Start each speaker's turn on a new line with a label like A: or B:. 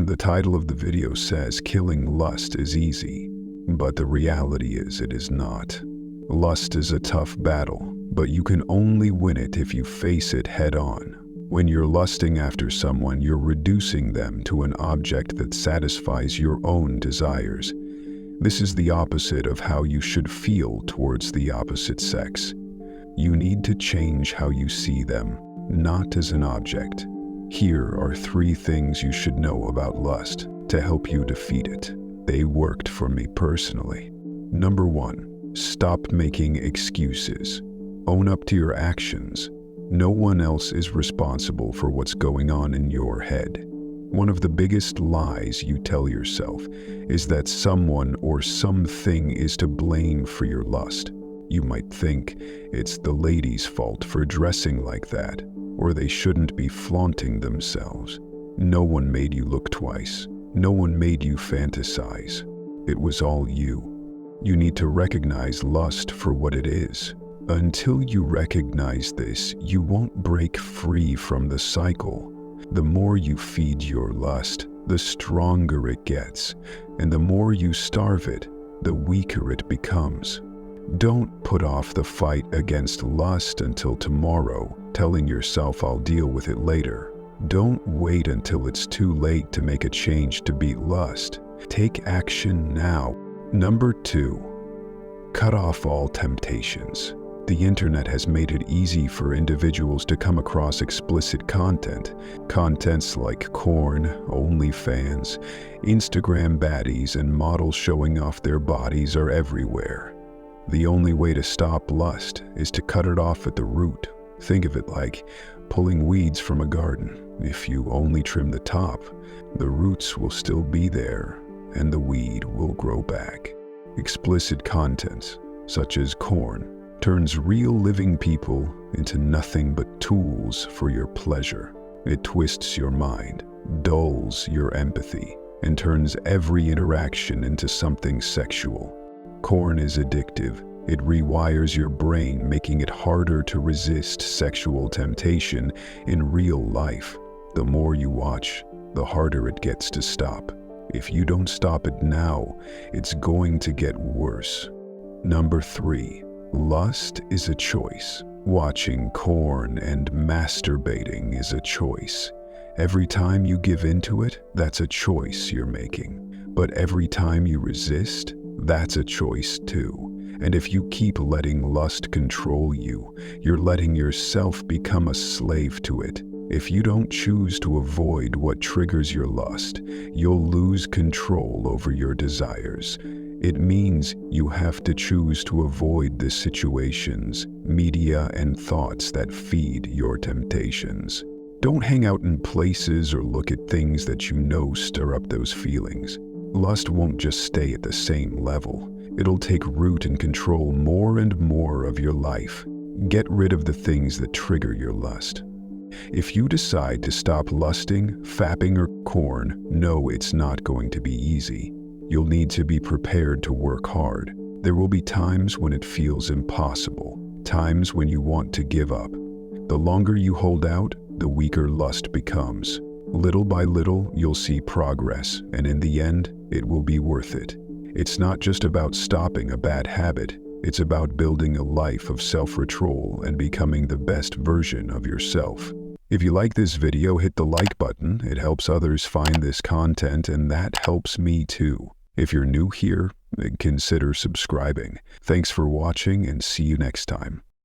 A: The title of the video says killing lust is easy, but the reality is it is not. Lust is a tough battle, but you can only win it if you face it head on. When you're lusting after someone, you're reducing them to an object that satisfies your own desires. This is the opposite of how you should feel towards the opposite sex. You need to change how you see them, not as an object. Here are 3 things you should know about lust to help you defeat it. They worked for me personally. Number 1, stop making excuses. Own up to your actions. No one else is responsible for what's going on in your head. One of the biggest lies you tell yourself is that someone or something is to blame for your lust. You might think it's the lady's fault for dressing like that, or they shouldn't be flaunting themselves. No one made you look twice. No one made you fantasize. It was all you. You need to recognize lust for what it is. Until you recognize this, you won't break free from the cycle. The more you feed your lust, the stronger it gets, and the more you starve it, the weaker it becomes. Don't put off the fight against lust until tomorrow, telling yourself I'll deal with it later. Don't wait until it's too late to make a change to beat lust. Take action now. Number 2, cut off all temptations. The internet has made it easy for individuals to come across explicit content. Contents like porn, OnlyFans, Instagram baddies, and models showing off their bodies are everywhere. The only way to stop lust is to cut it off at the root. Think of it like pulling weeds from a garden. If you only trim the top, the roots will still be there, and the weed will grow back. Explicit content, such as porn, turns real living people into nothing but tools for your pleasure. It twists your mind, dulls your empathy, and turns every interaction into something sexual. Porn is addictive. It rewires your brain, making it harder to resist sexual temptation in real life. The more you watch, the harder it gets to stop. If you don't stop it now, it's going to get worse. Number 3. Lust is a choice. Watching porn and masturbating is a choice. Every time you give into it, that's a choice you're making. But every time you resist, that's a choice too. And if you keep letting lust control you, you're letting yourself become a slave to it. If you don't choose to avoid what triggers your lust, you'll lose control over your desires. It means you have to choose to avoid the situations, media, and thoughts that feed your temptations. Don't hang out in places or look at things that you know stir up those feelings. Lust won't just stay at the same level. It'll take root and control more and more of your life. Get rid of the things that trigger your lust. If you decide to stop lusting, fapping, or porn, know it's not going to be easy. You'll need to be prepared to work hard. There will be times when it feels impossible, times when you want to give up. The longer you hold out, the weaker lust becomes. Little by little, you'll see progress, and in the end, it will be worth it. It's not just about stopping a bad habit. It's about building a life of self-control and becoming the best version of yourself. If you like this video, hit the like button. It helps others find this content, and that helps me too. If you're new here, consider subscribing. Thanks for watching, and see you next time.